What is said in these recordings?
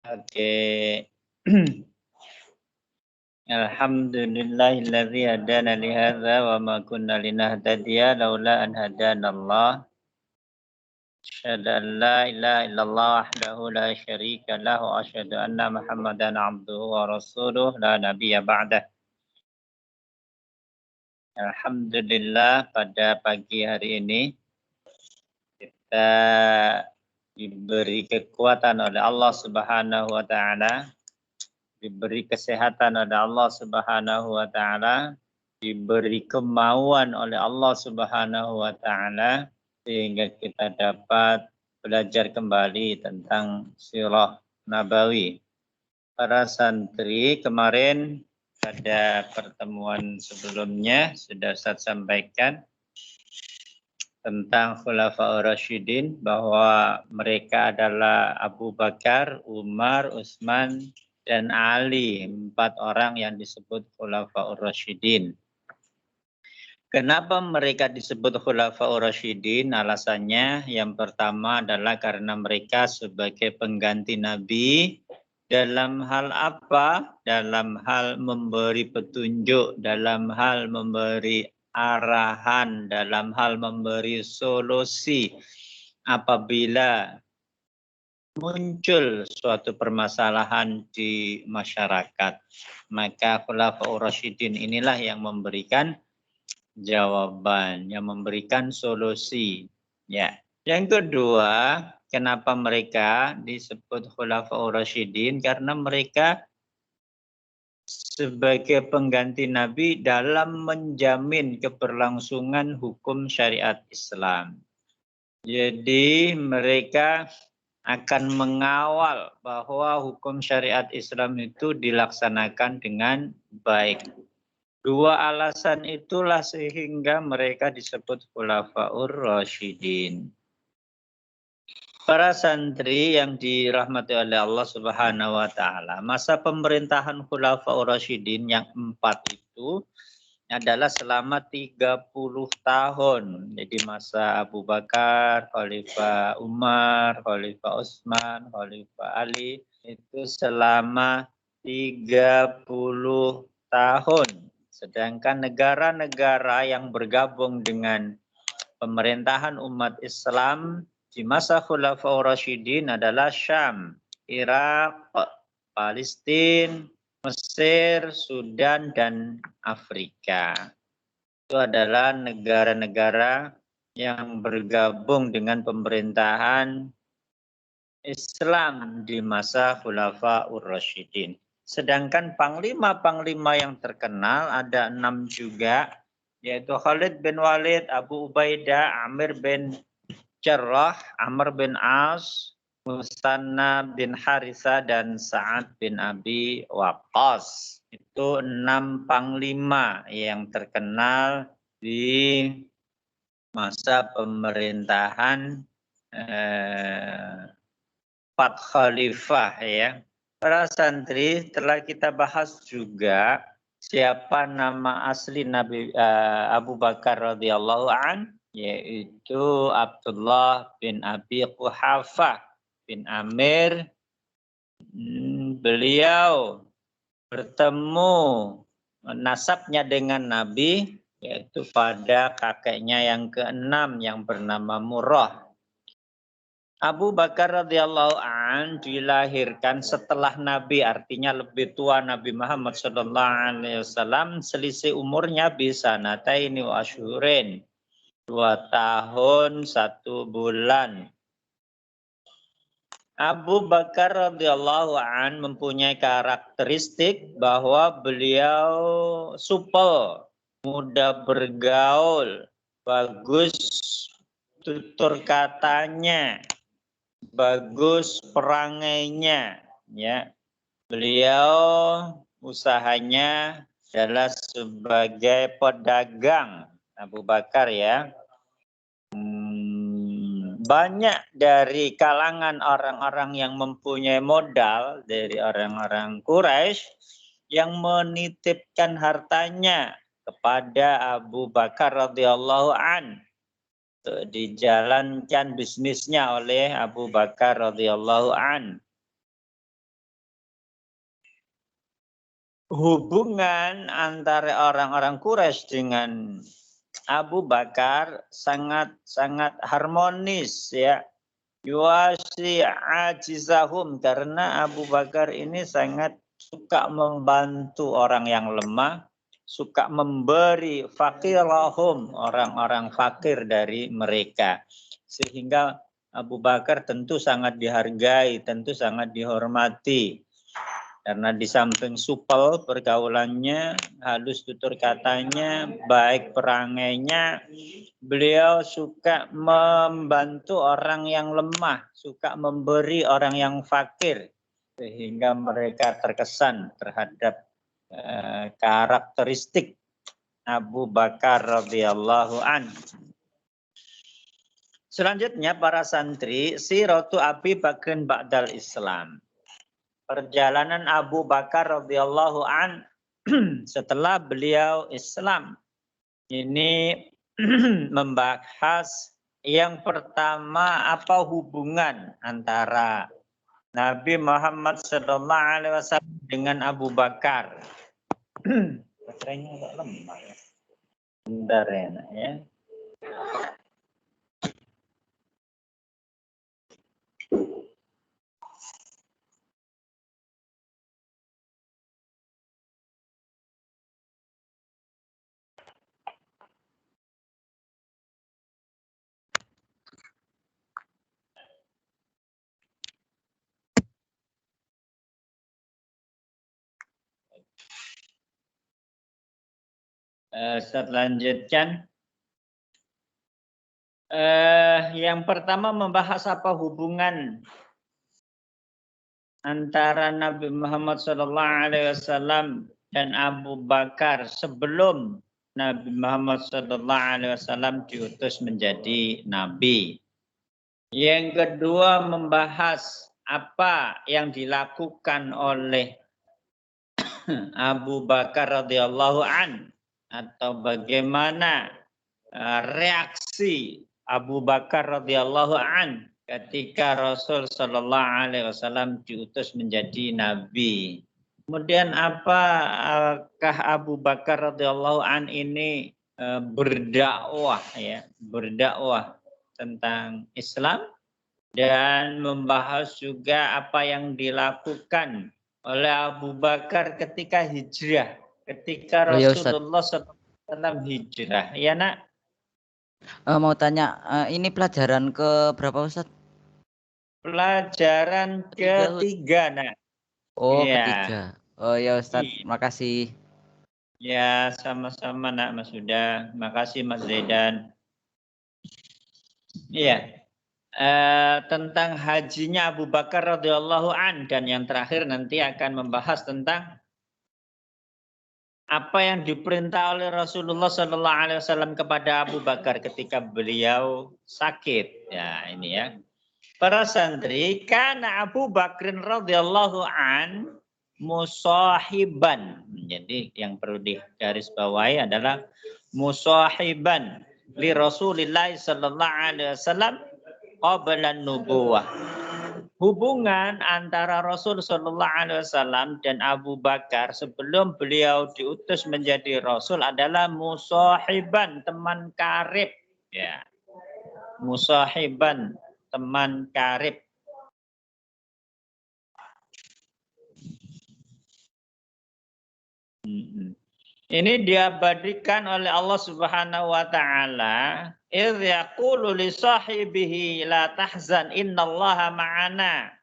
Oke. Alhamdulillahilladzi hadana li hadza wa ma kunna linahtadiya laula an hadanallah. Asyhadu an la ilaha illallah wahdahu la syarika lah wa asyhadu anna Muhammadan abduhu wa rasuluh la nabiyya ba'dah. Alhamdulillah pada pagi hari ini kita diberi kekuatan oleh Allah Subhanahu wa taala, diberi kesehatan oleh Allah Subhanahu wa taala, diberi kemauan oleh Allah Subhanahu wa taala sehingga kita dapat belajar kembali tentang sirah nabawi. Para santri kemarin pada pertemuan sebelumnya sudah saya sampaikan tentang Khulafaur Rasyidin bahwa mereka adalah Abu Bakar, Umar, Utsman, dan Ali, 4 orang yang disebut Khulafaur Rasyidin. Kenapa mereka disebut Khulafaur Rasyidin? Alasannya yang pertama adalah karena mereka sebagai pengganti Nabi dalam hal apa? Dalam hal memberi petunjuk, dalam hal memberi arahan, dalam hal memberi solusi apabila muncul suatu permasalahan di masyarakat. Maka Khulafaur Rasyidin inilah yang memberikan jawaban, yang memberikan solusi. Ya. Yang kedua, kenapa mereka disebut Khulafaur Rasyidin? Karena mereka sebagai pengganti Nabi dalam menjamin keberlangsungan hukum syariat Islam. Jadi mereka akan mengawal bahwa hukum syariat Islam itu dilaksanakan dengan baik. Dua alasan itulah sehingga mereka disebut Khulafaur Rasyidin. Para santri yang dirahmati oleh Allah Subhanahu wa taala, masa pemerintahan Khulafaur Rasyidin yang 4 itu adalah selama 30 tahun. Jadi masa Abu Bakar, Khalifah Umar, Khalifah Utsman, Khalifah Ali itu selama 30 tahun. Sedangkan negara-negara yang bergabung dengan pemerintahan umat Islam di masa Khulafaur Rasyidin adalah Syam, Irak, Palestina, Mesir, Sudan, dan Afrika. Itu adalah negara-negara yang bergabung dengan pemerintahan Islam di masa Khulafaur Rasyidin. Sedangkan panglima-panglima yang terkenal ada 6 juga, yaitu Khalid bin Walid, Abu Ubaidah, Amir bin Jarrah, Amr bin As, Musanna bin Harisa, dan Sa'ad bin Abi Waqqas. Itu 6 panglima yang terkenal di masa pemerintahan 4 khalifah ya. Para santri, telah kita bahas juga siapa nama asli Nabi Abu Bakar radhiyallahu an, yaitu Abdullah bin Abi Quhafah bin Amir. Beliau bertemu nasabnya dengan Nabi yaitu pada kakeknya yang ke-6 yang bernama Murrah. Abu Bakar radhiyallahu an dilahirkan setelah Nabi, artinya lebih tua Nabi Muhammad sallallahu alaihi wasallam, selisih umurnya bisa nataini wa asyhurin, 2 tahun 1 bulan. Abu Bakar radhiyallahu an mempunyai karakteristik bahwa beliau supel, mudah bergaul, bagus tutur katanya, bagus perangainya, ya. Beliau usahanya adalah sebagai pedagang, Abu Bakar ya. Banyak dari kalangan orang-orang yang mempunyai modal dari orang-orang Quraisy yang menitipkan hartanya kepada Abu Bakar radhiyallahu an. Dijalankan bisnisnya oleh Abu Bakar radhiyallahu an. hubungan antara orang-orang Quraisy dengan Abu Bakar sangat harmonis ya. Yuwasi ajizahum, karena Abu Bakar ini sangat suka membantu orang yang lemah, suka memberi fakirahum, orang-orang fakir dari mereka. Sehingga Abu Bakar tentu sangat dihargai, tentu sangat dihormati. Karena di samping supel pergaulannya, halus tutur katanya, baik perangainya, beliau suka membantu orang yang lemah, suka memberi orang yang fakir, sehingga mereka terkesan terhadap karakteristik Abu Bakar radhiyallahu an. Selanjutnya para santri, siratu Abi Bakrin ba'dal Islam. Perjalanan Abu Bakar radhiyallahu an setelah beliau Islam. Ini membahas yang pertama, apa hubungan antara Nabi Muhammad sallallahu alaihi wasallam dengan Abu Bakar. Baterainya agak lemah ya. Bentar ya. Saya lanjutkan. Yang pertama membahas apa hubungan antara Nabi Muhammad SAW dan Abu Bakar sebelum Nabi Muhammad SAW diutus menjadi nabi. Yang kedua membahas apa yang dilakukan oleh Abu Bakar radhiyallahu an, atau bagaimana reaksi Abu Bakar radhiyallahu an ketika Rasul sallallahu alaihi wasallam diutus menjadi nabi. Kemudian apakah Abu Bakar radhiyallahu an ini berdakwah ya, berdakwah tentang Islam, dan membahas juga apa yang dilakukan oleh Abu Bakar ketika hijrah, ketika Rasulullah SAW hijrah. Ya nak? Mau tanya, ini pelajaran ke berapa Ustaz? Pelajaran ketiga nak. Oh ya. Ketiga. Oh ya Ustaz, makasih. Ya sama-sama nak Mas Huda. Makasih Mas Zaidan. Iya. Tentang hajinya Abu Bakar radhiyallahu an, dan yang terakhir nanti akan membahas tentang apa yang diperintah oleh Rasulullah sallallahu alaihi wasallam kepada Abu Bakar ketika beliau sakit. Ya, ini ya. Para santri, karena Abu Bakrin radhiyallahu an musahiban. Jadi yang perlu digarisbawahi adalah musahiban li Rasulillah sallallahu alaihi wasallam qabla nubuwah. Hubungan antara Rasul sallallahu alaihi wasallam dan Abu Bakar sebelum beliau diutus menjadi rasul adalah musahiban, teman karib ya. Musahiban, teman karib. Ini diabadikan oleh Allah Subhanahu wa taala, "Idz yaqulu li sahibihi la tahzan innallaha ma'ana."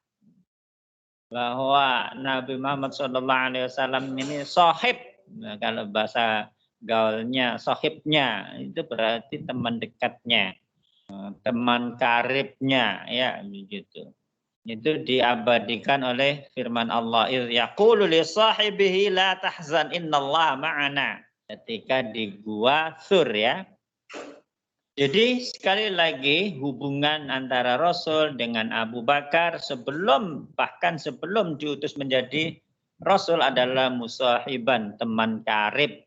Bahwa Nabi Muhammad SAW ini sahib. Nah, kalau bahasa gaulnya sahibnya itu berarti teman dekatnya, teman karibnya ya begitu. Itu diabadikan oleh firman Allah, "Idz yaqulu li sahibihi la tahzan innallaha ma'ana." Ketika di gua Sur ya. Jadi sekali lagi hubungan antara Rasul dengan Abu Bakar bahkan sebelum diutus menjadi Rasul adalah musahiban, teman karib.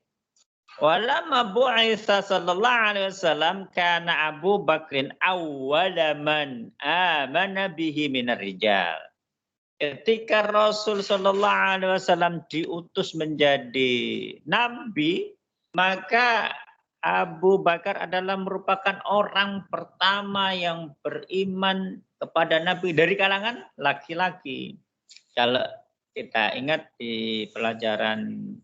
Walamma bu'itsa sallallahu alaihi wasallam kana Abu Bakrin awwala man amana bihi minar rijal. Ketika Rasul Shallallahu Alaihi Wasallam diutus menjadi nabi, maka Abu Bakar adalah merupakan orang pertama yang beriman kepada Nabi dari kalangan laki-laki. Kalau kita ingat di pelajaran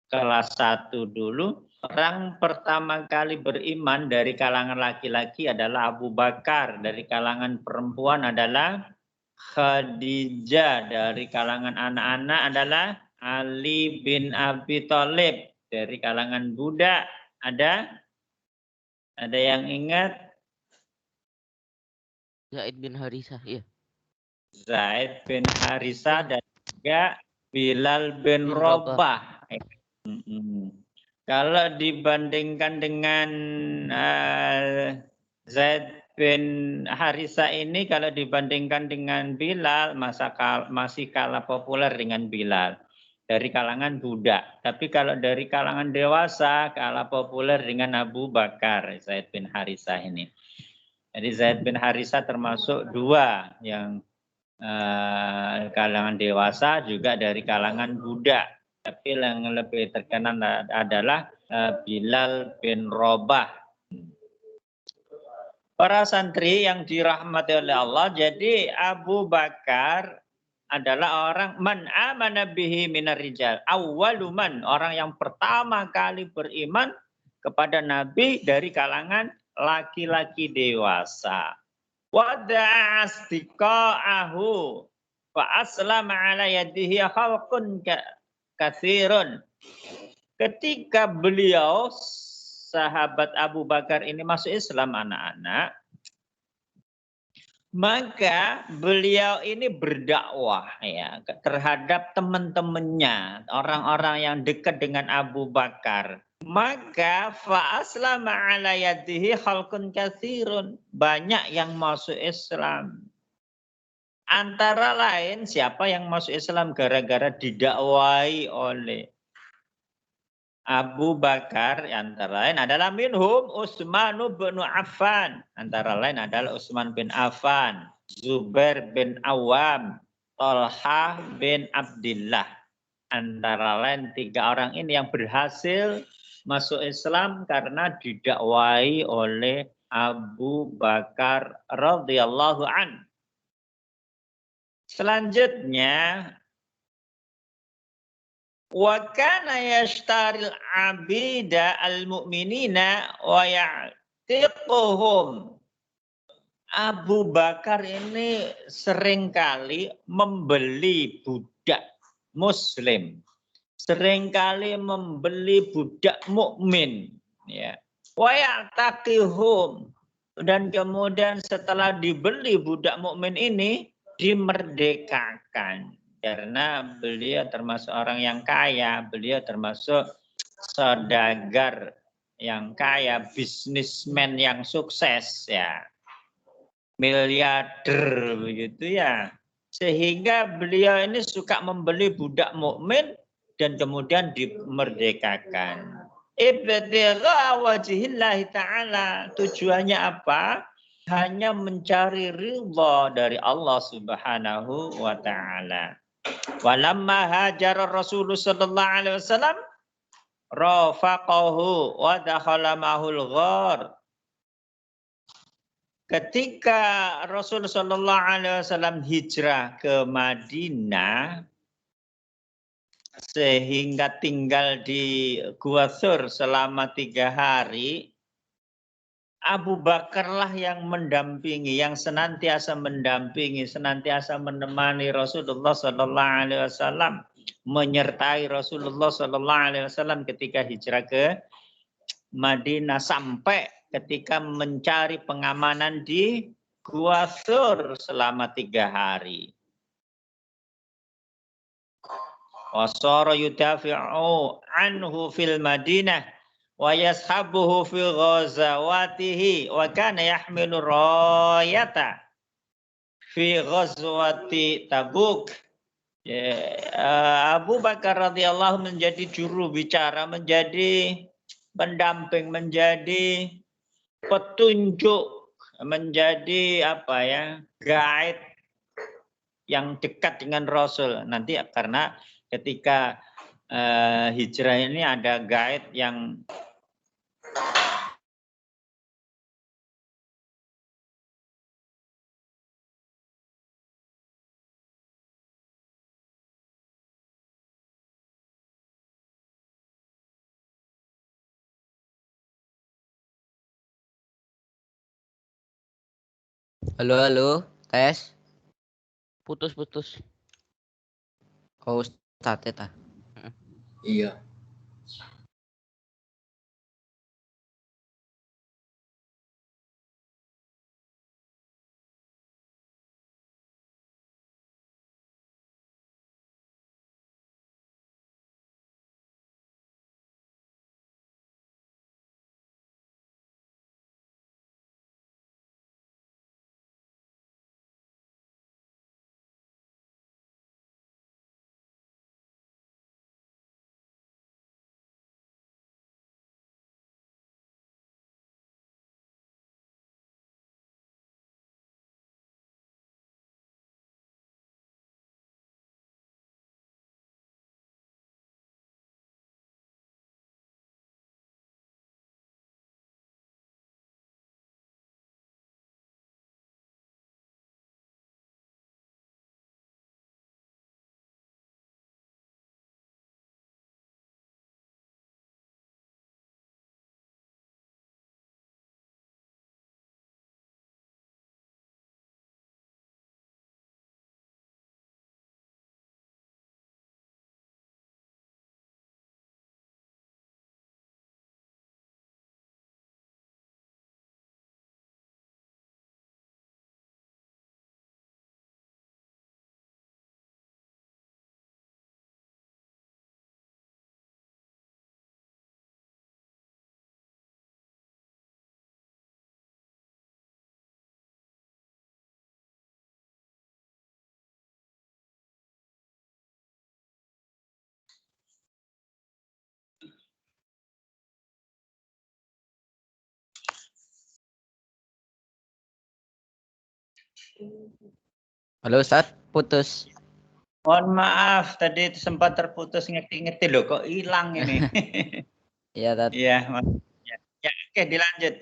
kelas 1 dulu, orang pertama kali beriman dari kalangan laki-laki adalah Abu Bakar, dari kalangan perempuan adalah Khadijah, dari kalangan anak-anak adalah Ali bin Abi Thalib, dari kalangan budak ada yang ingat? Zaid bin Harisah, iya. Zaid bin Harisah dan juga Bilal bin Rabah. Kalau dibandingkan dengan Zaid bin Harisah ini, kalau dibandingkan dengan Bilal, masih kalah populer dengan Bilal dari kalangan budak. Tapi kalau dari kalangan dewasa, kalah populer dengan Abu Bakar, Zaid bin Harisah ini. Jadi Zaid bin Harisah termasuk dua yang kalangan dewasa, juga dari kalangan budak. Tapi yang lebih terkenal adalah Bilal bin Rabah. Para santri yang dirahmati oleh Allah, jadi Abu Bakar adalah orang man amana bihi minar rijal. Awwaluman, orang yang pertama kali beriman kepada Nabi dari kalangan laki-laki dewasa. Wada'a asdiqa'ahu fa aslama ala yadihi khalqun katsirun. Ketika beliau sahabat Abu Bakar ini masuk Islam anak-anak, maka beliau ini berdakwah ya terhadap teman-temannya, orang-orang yang dekat dengan Abu Bakar. Maka fa aslama ala yadihi khalqun katsirun, banyak yang masuk Islam. Antara lain siapa yang masuk Islam gara-gara didakwai oleh Abu Bakar, antara lain adalah minhum Utsman bin Affan, antara lain adalah Utsman bin Affan, Zubair bin Awam, Thalhah bin Abdillah. Antara lain tiga orang ini yang berhasil masuk Islam karena didakwai oleh Abu Bakar radhiyallahu an. Selanjutnya, wa kana yashtaril abida al-mu'minina wa ya'tiquhum. Abu Bakar ini seringkali membeli budak muslim, seringkali membeli budak mukmin, ya. Wa ya'taqihum, dan kemudian setelah dibeli budak mukmin ini dimerdekakan. Karena beliau termasuk orang yang kaya, beliau termasuk saudagar yang kaya, bisnismen yang sukses ya, miliarder begitu ya. Sehingga beliau ini suka membeli budak mukmin dan kemudian dimerdekakan. Ibtigha wajhillahi ta'ala, tujuannya apa? Hanya mencari ridha dari Allah Subhanahu wa taala. Walamma hajara Rasulullah sallallahu alaihi wasallam rafaqahu wa dakhala ma'hul ghar. Ketika Rasulullah sallallahu alaihi wasallam hijrah ke Madinah sehingga tinggal di Gua Thur selama 3 hari, Abu Bakarlah yang mendampingi, yang senantiasa mendampingi, senantiasa menemani Rasulullah sallallahu alaihi wasallam, menyertai Rasulullah sallallahu alaihi wasallam ketika hijrah ke Madinah sampai ketika mencari pengamanan di Gua Thur selama 3 hari. Wasara yudafi'u anhu fil Madinah wa yashabuhu fi ghazawatihi wa kana yahmilu rayata fi ghazwati Tabuk. Abu Bakar radhiyallahu menjadi juru bicara, menjadi pendamping, menjadi petunjuk, menjadi guide yang dekat dengan Rasul. Nanti karena ketika hijrah ini ada guide yang Halo, halo, tes. Putus-putus. Oh, Ustadz ya, ta. Iya. Halo, Ustadz, putus. mohon maaf tadi sempat terputus ngerti-ngerti loh kok hilang ini. Iya, Tat. Iya, ya, oke dilanjut.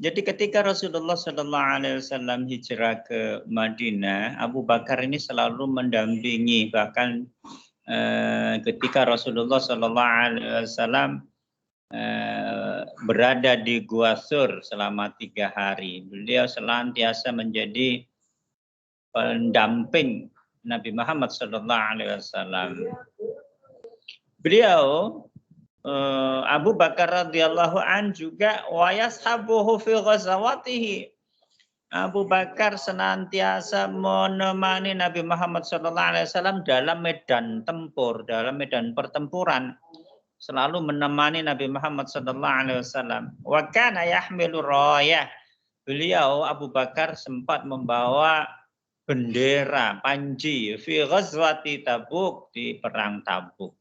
Jadi ketika Rasulullah Shallallahu Alaihi Wasallam hijrah ke Madinah, Abu Bakar ini selalu mendampingi. Bahkan ketika Rasulullah Shallallahu Alaihi Wasallam berada di Gua Sur selama 3 hari, beliau senantiasa menjadi pendamping Nabi Muhammad Shallallahu Alaihi Wasallam. Beliau Abu Bakar radhiyallahu an juga wa yashabuhu fi ghazawatihi. Abu Bakar senantiasa menemani Nabi Muhammad sallallahu alaihi wasallam dalam medan tempur, dalam medan pertempuran. Selalu menemani Nabi Muhammad sallallahu alaihi wasallam. Wa kana yahmilu rayah. Beliau Abu Bakar sempat membawa bendera panji fi ghazwati Tabuk, di perang Tabuk.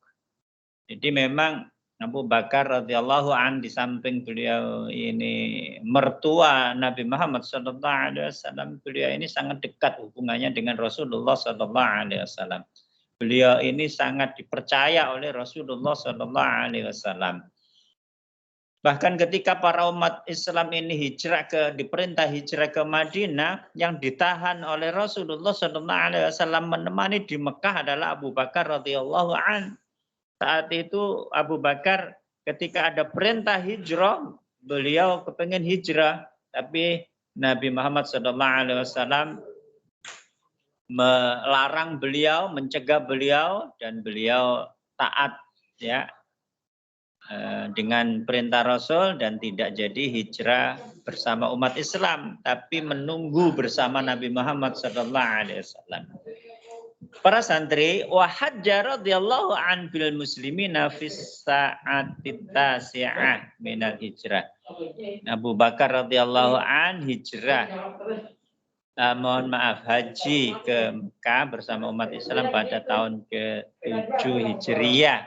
Jadi memang Abu Bakar radhiyallahu an di samping beliau ini mertua Nabi Muhammad sallallahu alaihi wasallam, beliau ini sangat dekat hubungannya dengan Rasulullah sallallahu alaihi wasallam. Beliau ini sangat dipercaya oleh Rasulullah sallallahu alaihi wasallam. Bahkan ketika para umat Islam ini diperintah hijrah ke Madinah, yang ditahan oleh Rasulullah sallallahu alaihi wasallam menemani di Mekah adalah Abu Bakar radhiyallahu an. Saat itu Abu Bakar ketika ada perintah hijrah, beliau kepengen hijrah, tapi Nabi Muhammad SAW melarang beliau, mencegah beliau, dan beliau taat ya dengan perintah Rasul dan tidak jadi hijrah bersama umat Islam, tapi menunggu bersama Nabi Muhammad SAW. Para santri, wa hajja radhiyallahu an bil muslimina fis sa'atit tasi'ah minal hijrah. Abu Bakar radhiyallahu an hijrah, haji ke Mekah bersama umat Islam pada tahun ke-7 Hijriyah.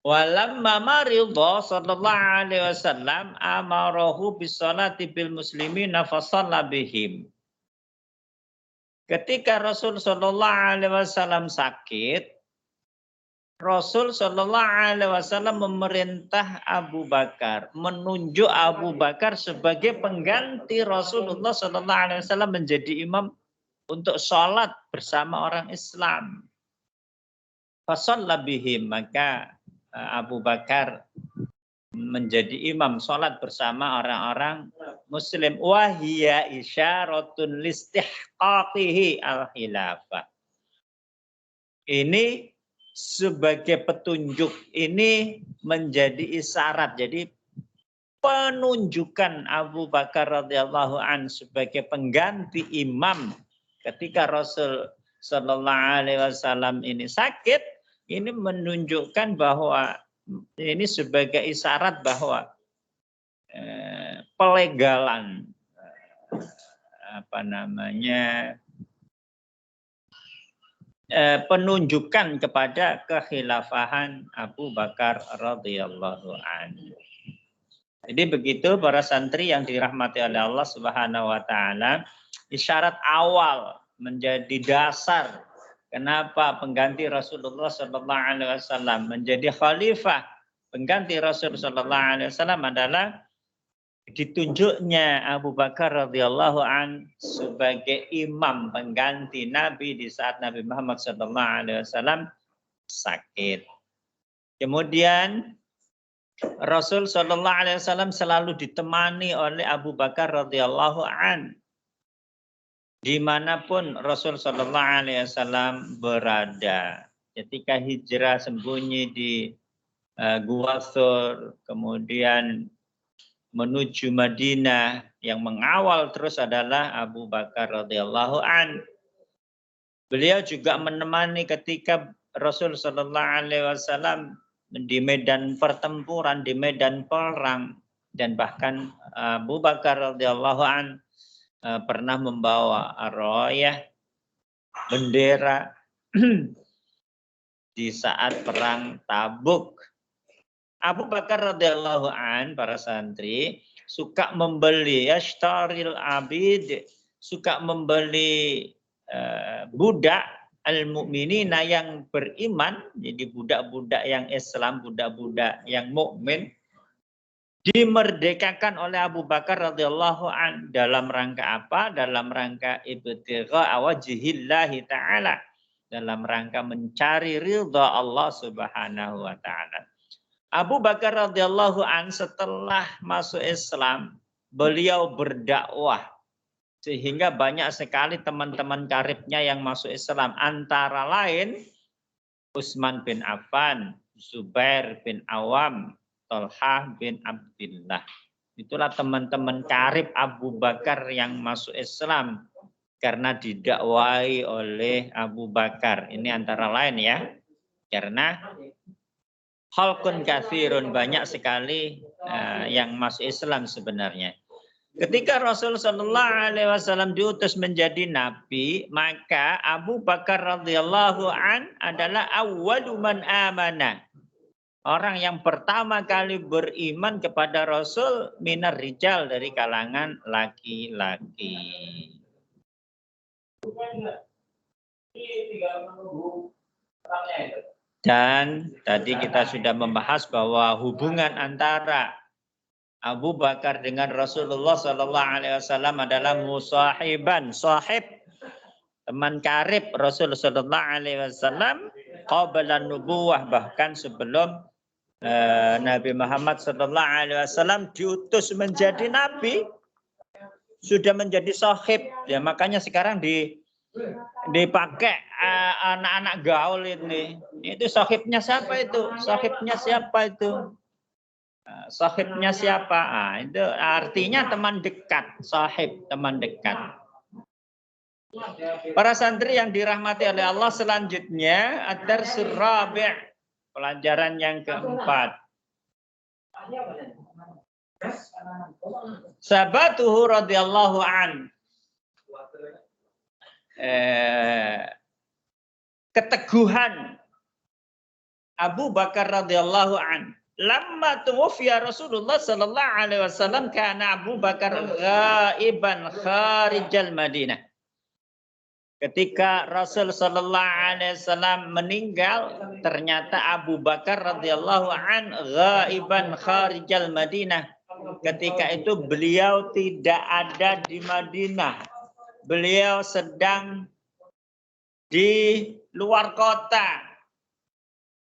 Walamma maridha sallallahu alaihi wasallam amarahu bis salati bil muslimina fa shalla bihim. Ketika Rasul Shallallahu Alaihi Wasallam sakit, Rasul Shallallahu Alaihi Wasallam memerintah Abu Bakar, menunjuk Abu Bakar sebagai pengganti Rasulullah Shallallahu Alaihi Wasallam menjadi imam untuk sholat bersama orang Islam. Fasalla bihim, maka Abu Bakar menjadi imam sholat bersama orang-orang Muslim. Wahia isyaratun listihqaqihi al-khilafah. Ini sebagai petunjuk, ini menjadi isyarat. Jadi penunjukan Abu Bakar radhiyallahu an sebagai pengganti imam ketika Rasul Sallallahu Alaihi Wasallam ini sakit, ini menunjukkan bahwa ini sebagai isyarat bahwa pelegalan penunjukan kepada kekhilafahan Abu Bakar radhiyallahu anhu. Jadi begitu para santri yang dirahmati oleh Allah Subhanahu wa taala, isyarat awal menjadi dasar kenapa pengganti Rasulullah sallallahu alaihi wasallam menjadi khalifah pengganti Rasul sallallahu alaihi wasallam adalah ditunjuknya Abu Bakar radhiyallahu an sebagai imam pengganti Nabi di saat Nabi Muhammad sallallahu alaihi wasallam sakit. Kemudian Rasul sallallahu alaihi wasallam selalu ditemani oleh Abu Bakar radhiyallahu an dimanapun Rasul sallallahu alaihi wasallam berada. Ketika hijrah sembunyi di Gua Thur, kemudian menuju Madinah, yang mengawal terus adalah Abu Bakar radhiyallahu an. Beliau juga menemani ketika Rasul sallallahu alaihi wasallam di medan pertempuran, di medan perang, dan bahkan Abu Bakar radhiyallahu an pernah membawa ar-rayah, bendera di saat perang Tabuk. Abu Bakar radhiyallahu an, para santri, suka membeli yashtaril abid, suka membeli budak al-mu'minina yang beriman, jadi budak-budak yang Islam, budak-budak yang mukmin, dimerdekakan oleh Abu Bakar radhiyallahu an. Dalam rangka apa? Dalam rangka ibtigha wajhillahi ta'ala, dalam rangka mencari ridha Allah Subhanahu wa taala. Abu Bakar radhiyallahu an setelah masuk Islam, beliau berdakwah sehingga banyak sekali teman-teman karibnya yang masuk Islam, antara lain Utsman bin Affan, Zubair bin Awam, Thalhah bin Abdillah. Itulah teman-teman karib Abu Bakar yang masuk Islam karena didakwai oleh Abu Bakar. Ini antara lain ya. Karena khalqun katsirun, banyak sekali yang masuk Islam sebenarnya. Ketika Rasul sallallahu alaihi wasallam diutus menjadi nabi, maka Abu Bakar radhiyallahu an adalah awwalu man amana. Orang yang pertama kali beriman kepada Rasul minar rijal, dari kalangan laki-laki. Dan tadi kita sudah membahas bahwa hubungan antara Abu Bakar dengan Rasulullah sallallahu alaihi wasallam adalah musahiban, sahib, teman karib Rasul sallallahu alaihi wasallam qabla nubuwah, bahkan sebelum Nabi Muhammad sallallahu alaihi wasallam diutus menjadi nabi sudah menjadi sahib. Ya, makanya sekarang dipakai anak-anak gaul ini. Itu sahibnya siapa itu? Sahibnya siapa itu? Sahibnya siapa? Itu artinya teman dekat, sahib, teman dekat. Para santri yang dirahmati oleh Allah, selanjutnya ad-darsul rabi', pelajaran yang keempat. Sabatuhu radhiyallahu an. Keteguhan Abu Bakar radhiyallahu an. Lamma tuwfiya Rasulullah sallallahu alaihi wasallam kana Abu Bakar ghaiban kharijal Madinah. Ketika Rasul Sallallahu Alaihi Wasallam meninggal, ternyata Abu Bakar radhiyallahu an ghaiban kharijal Madinah. Ketika itu beliau tidak ada di Madinah. Beliau sedang di luar kota.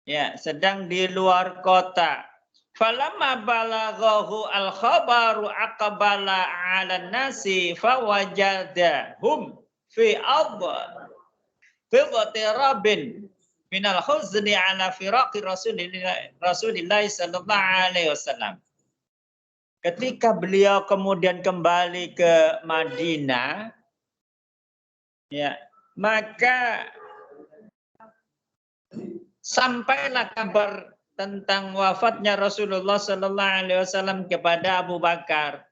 Ya, sedang di luar kota. Falamma balaghahu al-khabaru aqbala 'ala nasi fawajadahum fi rabin minal huzni 'ala firaqi Rasulillah sallallahu alaihi wasallam. Ketika beliau kemudian kembali ke Madinah, ya, maka sampailah kabar tentang wafatnya Rasulullah Sallallahu Alaihi Wasallam kepada Abu Bakar,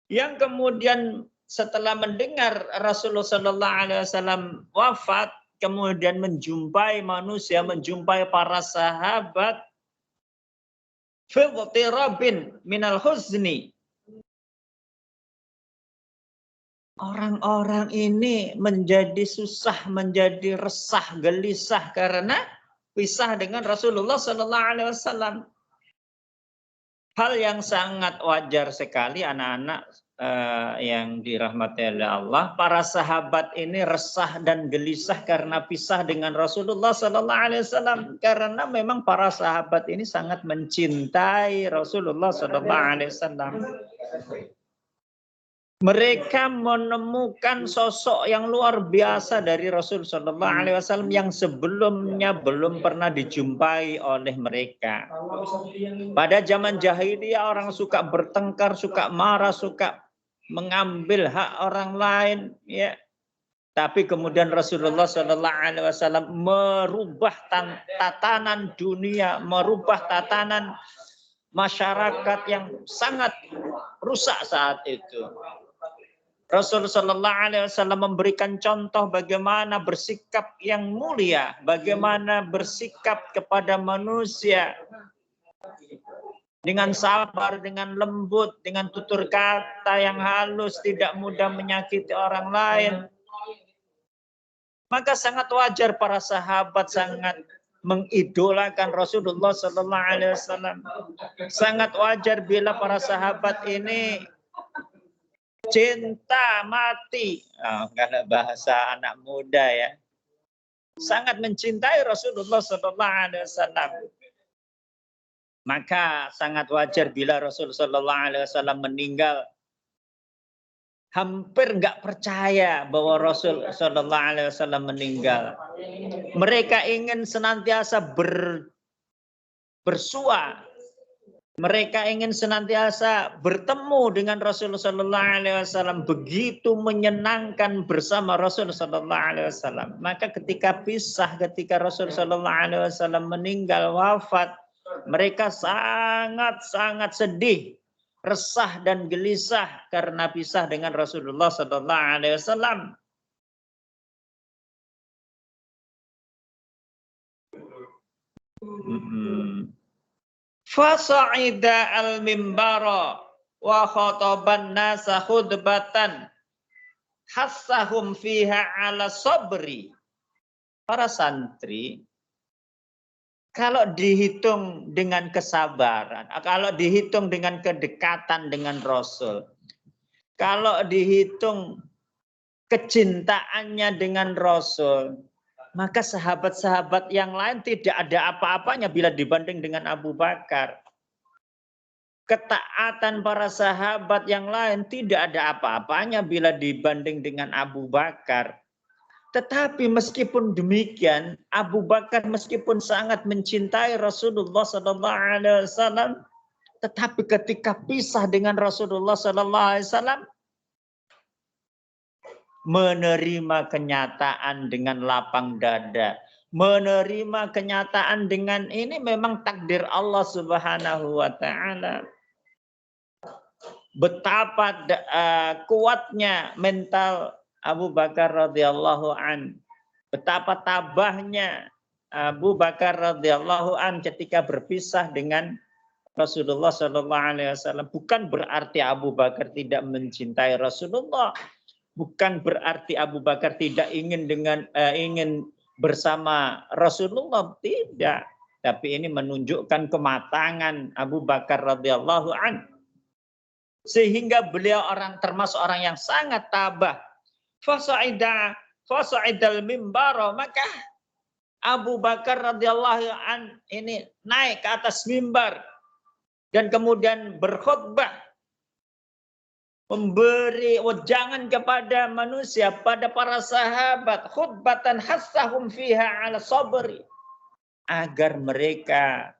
yang kemudian setelah mendengar Rasulullah Sallallahu Alaihi Wasallam wafat, kemudian menjumpai manusia, menjumpai para sahabat, fi rabin minal huzni. Orang-orang ini menjadi susah, menjadi resah, gelisah karena pisah dengan Rasulullah Sallallahu Alaihi Wasallam. Hal yang sangat wajar sekali anak-anak yang dirahmati oleh Allah. Para sahabat ini resah dan gelisah karena pisah dengan Rasulullah Sallallahu Alaihi Wasallam. Karena memang para sahabat ini sangat mencintai Rasulullah Sallallahu Alaihi Wasallam. Mereka menemukan sosok yang luar biasa dari Rasul Sallallahu Alaihi Wasallam yang sebelumnya belum pernah dijumpai oleh mereka. Pada zaman jahiliyah orang suka bertengkar, suka marah, suka mengambil hak orang lain, ya. Tapi kemudian Rasulullah Sallallahu Alaihi Wasallam merubah tatanan dunia, merubah tatanan masyarakat yang sangat rusak saat itu. Rasul Sallallahu Alaihi Wasallam memberikan contoh bagaimana bersikap yang mulia, bagaimana bersikap kepada manusia dengan sabar, dengan lembut, dengan tutur kata yang halus, tidak mudah menyakiti orang lain. Maka sangat wajar para sahabat sangat mengidolakan Rasulullah Sallallahu Alaihi Wasallam. Sangat wajar bila para sahabat ini cinta mati, kalau bahasa anak muda ya, sangat mencintai Rasulullah Sallallahu Alaihi Wasallam. Maka sangat wajar bila Rasul Sallallahu Alaihi Wasallam meninggal, hampir nggak percaya bahwa Rasul Sallallahu Alaihi Wasallam meninggal. Mereka ingin senantiasa bersua. Mereka ingin senantiasa bertemu dengan Rasulullah Sallallahu Alaihi Wasallam, begitu menyenangkan bersama Rasulullah Sallallahu Alaihi Wasallam. Maka ketika pisah, ketika Rasulullah Sallallahu Alaihi Wasallam meninggal wafat, mereka sangat sedih, resah dan gelisah karena pisah dengan Rasulullah Sallallahu Alaihi Wasallam. Fasa'ida al-mimbara wa khataban nasa khutbatan hassahum fiha ala sabri. Para santri, kalau dihitung dengan kesabaran, kalau dihitung dengan kedekatan dengan Rasul, kalau dihitung kecintaannya dengan Rasul, maka sahabat-sahabat yang lain tidak ada apa-apanya bila dibanding dengan Abu Bakar. Ketaatan para sahabat yang lain tidak ada apa-apanya bila dibanding dengan Abu Bakar. Tetapi meskipun demikian, Abu Bakar meskipun sangat mencintai Rasulullah Sallallahu Alaihi Wasallam, tetapi ketika pisah dengan Rasulullah Sallallahu Alaihi Wasallam, menerima kenyataan dengan lapang dada, menerima kenyataan dengan ini memang takdir Allah Subhanahu wa taala. Betapa kuatnya mental Abu Bakar radhiyallahu an, betapa tabahnya Abu Bakar radhiyallahu an ketika berpisah dengan Rasulullah sallallahu alaihi wasallam. Bukan berarti Abu Bakar tidak mencintai Rasulullah. Bukan berarti Abu Bakar tidak ingin bersama Rasulullah, tidak. Tapi ini menunjukkan kematangan Abu Bakar radhiyallahu an, sehingga beliau termasuk orang yang sangat tabah. Fasa'idal mimbaro, maka Abu Bakar radhiyallahu an ini naik ke atas mimbar dan kemudian berkhutbah, memberi wejangan kepada manusia, pada para sahabat, khutbatan hassahum fiha ala sabri, agar mereka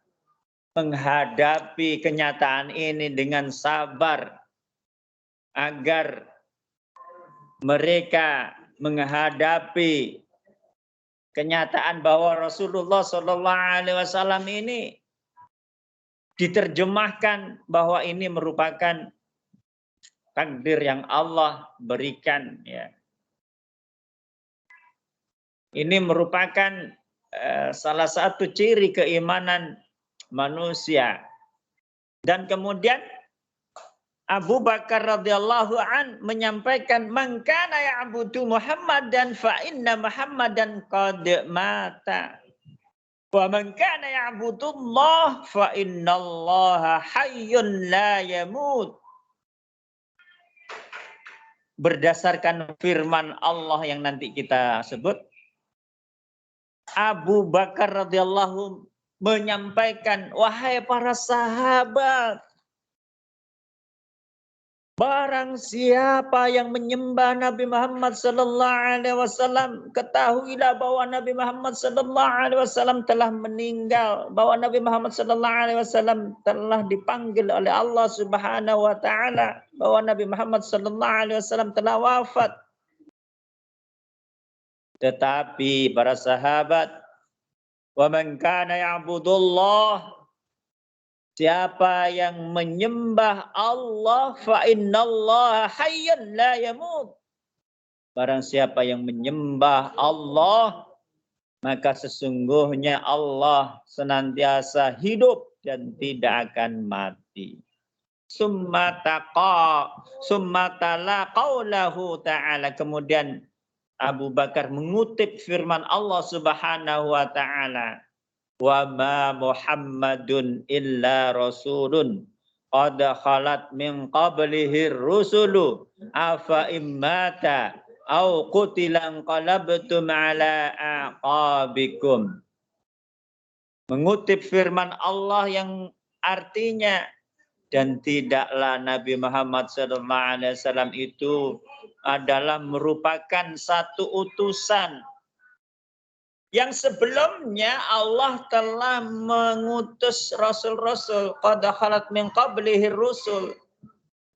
menghadapi kenyataan ini dengan sabar, agar mereka menghadapi kenyataan bahwa Rasulullah SAW ini diterjemahkan bahwa ini merupakan takdir yang Allah berikan, ya. Ini merupakan salah satu ciri keimanan manusia. Dan kemudian Abu Bakar radhiyallahu an menyampaikan, "Man kana ya'budu Muhammadan fa inna Muhammadan qad mata. Wa man kana ya'budullah fa innallaha hayyun la yamut." Berdasarkan firman Allah yang nanti kita sebut, Abu Bakar radhiyallahu menyampaikan, "Wahai para sahabat, barang siapa yang menyembah Nabi Muhammad sallallahu alaihi wasallam, ketahuilah bahwa Nabi Muhammad sallallahu alaihi wasallam telah meninggal, bahwa Nabi Muhammad sallallahu alaihi wasallam telah dipanggil oleh Allah Subhanahu wa taala, bahwa Nabi Muhammad sallallahu alaihi wasallam telah wafat." Tetapi para sahabat, "Wa man kana ya'budullah," siapa yang menyembah Allah, fa innallaha hayyun la yamut. Barang siapa yang menyembah Allah, maka sesungguhnya Allah senantiasa hidup dan tidak akan mati. Summa tala qaulahu ta'ala. Kemudian Abu Bakar mengutip firman Allah Subhanahu wa taala, "Wa ma Muhammadun illa rasulun qad khalat min qablihi rusulu afa immata au qutilan qalabtum ala aqabikum." Mengutip firman Allah yang artinya, dan tidaklah Nabi Muhammad SAW itu adalah merupakan satu utusan yang sebelumnya Allah telah mengutus rasul-rasul. Qad khalat min qablihi rusul.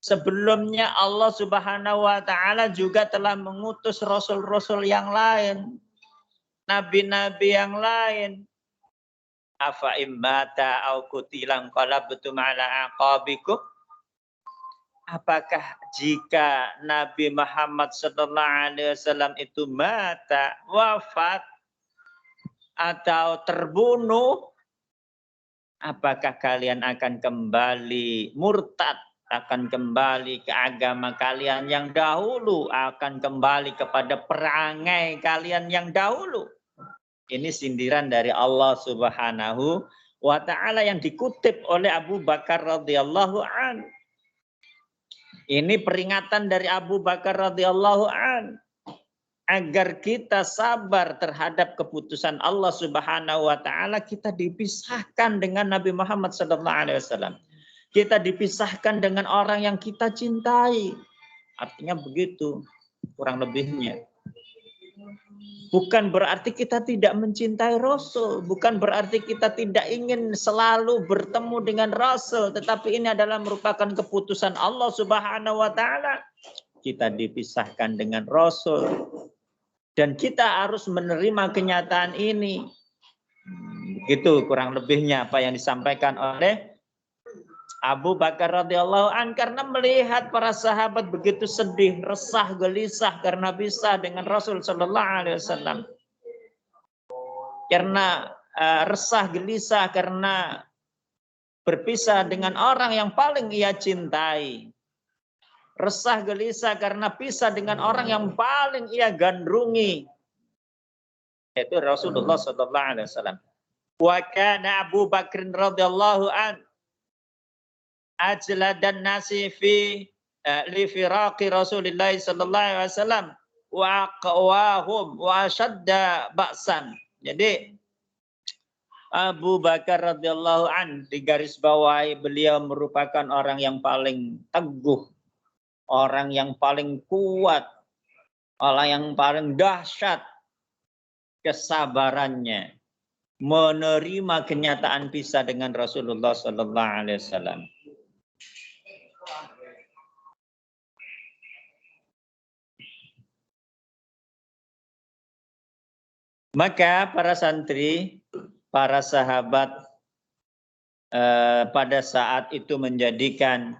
Sebelumnya Allah Subhanahu wa taala juga telah mengutus rasul-rasul yang lain, nabi-nabi yang lain. Afa immata au qutilan qalabtum ala aqabikum. Apakah jika Nabi Muhammad SAW itu mata, wafat, atau terbunuh, apakah kalian akan kembali murtad, akan kembali ke agama kalian yang dahulu, akan kembali kepada perangai kalian yang dahulu? Ini sindiran dari Allah Subhanahu wa taala yang dikutip oleh Abu Bakar radhiyallahu an. Ini peringatan dari Abu Bakar radhiyallahu an agar kita sabar terhadap keputusan Allah Subhanahu wa taala. Kita dipisahkan dengan Nabi Muhammad sallallahu alaihi wasallam. Kita dipisahkan dengan orang yang kita cintai. Artinya begitu kurang lebihnya. Bukan berarti kita tidak mencintai Rasul, bukan berarti kita tidak ingin selalu bertemu dengan Rasul, tetapi ini adalah merupakan keputusan Allah Subhanahu wa taala. Kita dipisahkan dengan Rasul dan kita harus menerima kenyataan ini. Begitu kurang lebihnya apa yang disampaikan oleh Abu Bakar radhiyallahu an, karena melihat para sahabat begitu sedih, resah, gelisah karena pisah dengan Rasul sallallahu alaihi wasallam. Karena resah, gelisah karena berpisah dengan orang yang paling ia cintai. resah gelisah karena pisah dengan orang yang paling ia gandrungi, yaitu Rasulullah sallallahu alaihi wasallam. Wa kana Abu Bakr radhiyallahu an ajladan nasi fi li firaqi Rasulillah sallallahu alaihi wasallam wa aqwahum wa shadda ba'san. Jadi Abu Bakar radhiyallahu an digarisbawahi beliau merupakan orang yang paling teguh, orang yang paling kuat, orang yang paling dahsyat kesabarannya menerima kenyataan pisah dengan Rasulullah sallallahu alaihi wasallam. Maka para santri, para sahabat pada saat itu menjadikan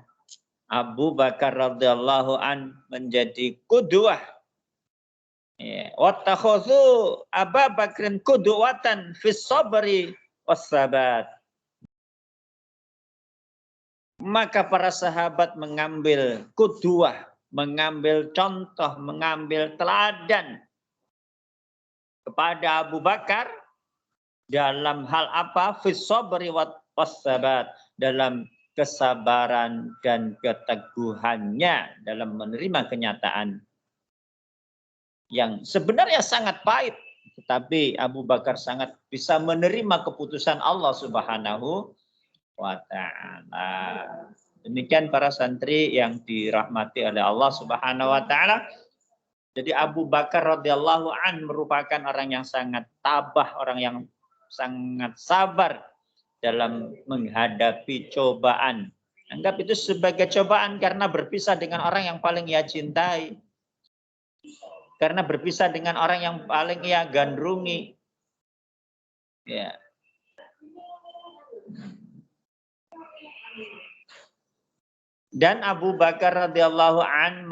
Abu Bakar radhiyallahu an menjadi qudwah. Wattakhadhu Abu Bakrin qudwatan fis sabri was sabat. Maka para sahabat mengambil qudwah, mengambil contoh, mengambil teladan kepada Abu Bakar dalam hal apa? Fis sabri was sabat, dalam kesabaran dan keteguhannya dalam menerima kenyataan yang sebenarnya sangat pahit, tetapi Abu Bakar sangat bisa menerima keputusan Allah Subhanahu wa taala. Demikian para santri yang dirahmati oleh Allah Subhanahu wa taala. Jadi Abu Bakar radhiyallahu an merupakan orang yang sangat tabah, orang yang sangat sabar dalam menghadapi cobaan. Anggap itu sebagai cobaan karena berpisah dengan orang yang paling ia cintai. Karena berpisah dengan orang yang paling ia gandrungi. Ya. Dan Abu Bakar radhiyallahu an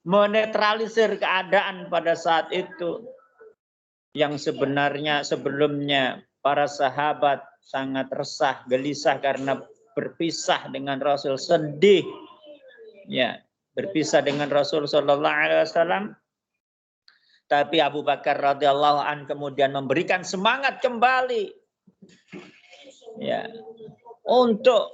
menetralisir keadaan pada saat itu yang sebenarnya sebelumnya para sahabat sangat resah, gelisah karena berpisah dengan Rasul, sedih. Ya, berpisah dengan Rasul sallallahu alaihi wasallam. Tapi Abu Bakar radhiyallahu an kemudian memberikan semangat kembali. Ya, untuk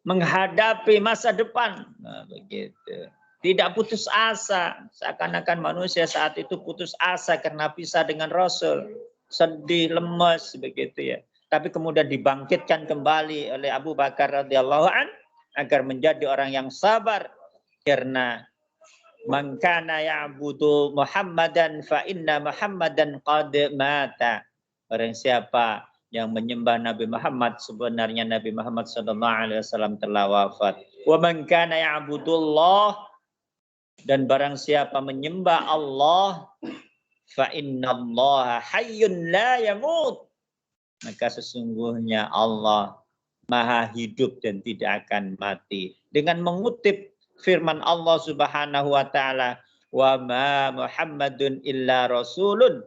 menghadapi masa depan. Nah, begitu. Tidak putus asa, seakan-akan manusia saat itu putus asa karena pisah dengan Rasul, sedih, lemes, begitu ya. Tapi kemudian dibangkitkan kembali oleh Abu Bakar radhiyallahu an agar menjadi orang yang sabar, karena man kana ya'budu Muhammadan fa inna Muhammadan qad mata. Orang siapa yang menyembah Nabi Muhammad, sebenarnya Nabi Muhammad sallallahu alaihi wasallam telah wafat. Wa man kana ya'budullah, dan barang siapa menyembah Allah, fa innallaha hayyun la yamut, maka sesungguhnya Allah maha hidup dan tidak akan mati. Dengan mengutip firman Allah Subhanahu wa taala, wa ma Muhammadun illa rasulun,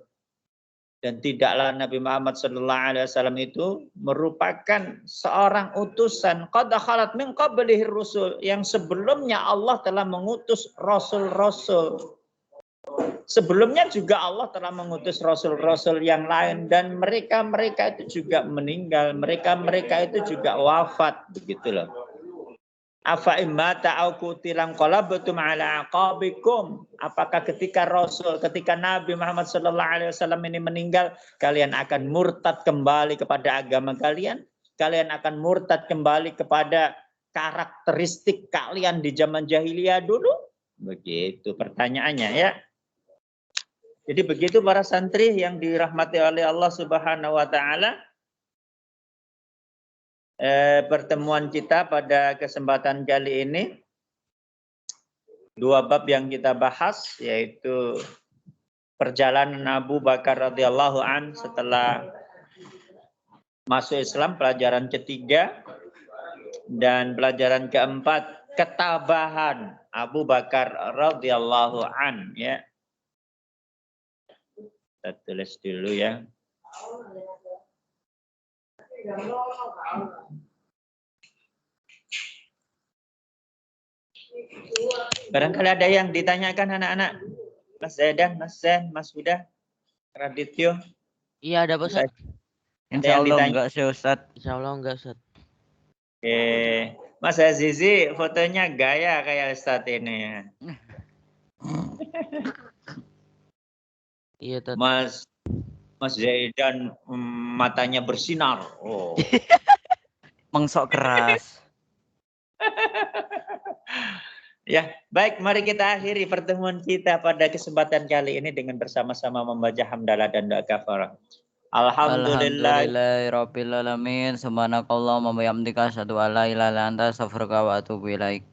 dan tidaklah Nabi Muhammad sallallahu alaihi wasallam itu merupakan seorang utusan, qad khalat min qablihi rusul, yang sebelumnya Allah telah mengutus rasul-rasul. Sebelumnya juga Allah telah mengutus rasul-rasul yang lain, dan mereka itu juga meninggal, mereka itu juga wafat, begitu loh. Afa immata au qutilan qalabtum ala aqabikum, apakah ketika Nabi Muhammad sallallahu alaihi wasallam ini meninggal, kalian akan murtad kembali kepada agama kalian? Kalian akan murtad kembali kepada karakteristik kalian di zaman jahiliyah dulu? Begitu pertanyaannya ya. Jadi begitu para santri yang dirahmati oleh Allah Subhanahu wa taala. Pertemuan kita pada kesempatan kali ini, dua bab yang kita bahas, yaitu perjalanan Abu Bakar radhiyallahu an setelah masuk Islam, pelajaran ketiga, dan pelajaran keempat, ketabahan Abu Bakar radhiyallahu an, ya. Kita tulis dulu ya. Barangkali ada yang ditanyakan anak-anak. Mas Zaidan, Mas Zen, Mas Huda, Radityo. Iya ada Pak Ustaz. Insya yang Allah ditanya? enggak sih Ustadz. Insya Allah enggak Ustaz. Mas Azizi fotonya gaya kayak Ustadz ini ya. Iya Ustaz. Mas Zaidan matanya bersinar. Oh. Mengsok keras. Ya, baik, mari kita akhiri pertemuan kita pada kesempatan kali ini dengan bersama-sama membaca hamdalah dan doa kafarah. Alhamdulillah. Alhamdulillahirabbil alamin. Subhanakallahumma wa bihamdika asyhadu an la ilaha illa anta astaghfiruka wa atubu ilaik.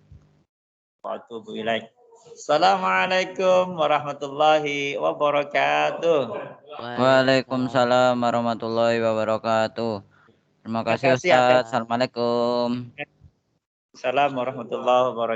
Assalamualaikum warahmatullahi wabarakatuh. Waalaikumsalam warahmatullahi wabarakatuh. Terima kasih Ustaz. Assalamualaikum. Assalamualaikum warahmatullahi wabarakatuh.